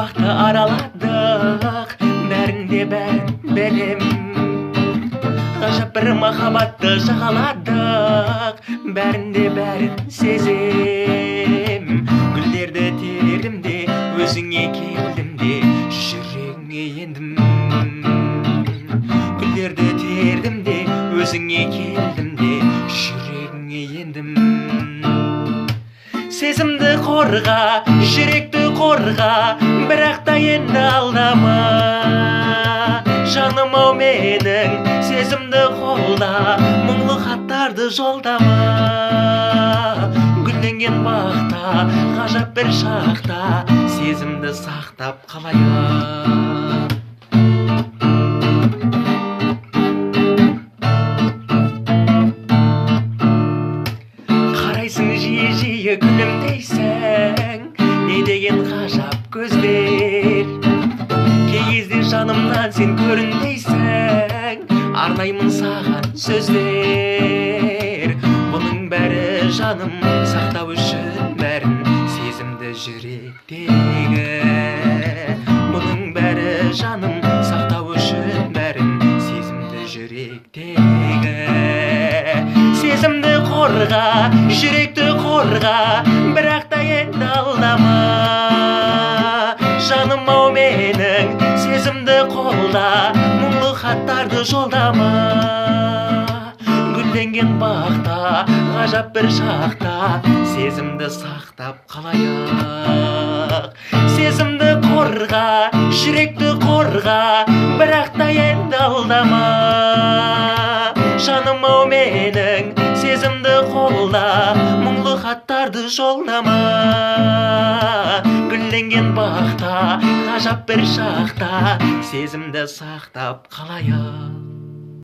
бақты араладық, бәрінде бәрін білем. Ғажап бір махаббатты жағаладық, бәрінде бәрін сезем. Гүлдерді тердім де, өзіңе келдім де, жүрегіңе ендім. Гүлдерді тердім де, өзіңе келдім де, жүрегіңе ендім. Сезімді қорға, жүректі қорға, бірақ та енді алдама. Жаным ау менің, сезімді қолда, мұңлы хаттарды жолдама. Гүлденген бақта, ғажап бір шақта, сезімді сақтап қалайық. Қарайсың жиі-жиі күлімдейсің, не деген ғажап көздер. Кей кезде жанымнан сен көрінбейсің, арнаймын саған сөздер. Бұның бәрі жаным сақтау үшін бәрін, сезімді жүректегі. Бұның бәрі жаным сақтау үшін бәрін, сезімді жүректегі. Сезімді қорға, жүректі қорға, бірақ та енді алдама. Жаным ау менің, сезімді қолда, мұңлы хаттарды жолдама. Гүлденген бақта, ғажап бір шақта, сезімді сақтап қалайық. Сезімді қорға, жүректі қорға, бірақ та енді алдама. Жаным ау менің, сезімді қолда, мұңлы хаттарды жолдама. Гүлденген бақта, ғажап бір шақта, сезімді сақтап қалайық.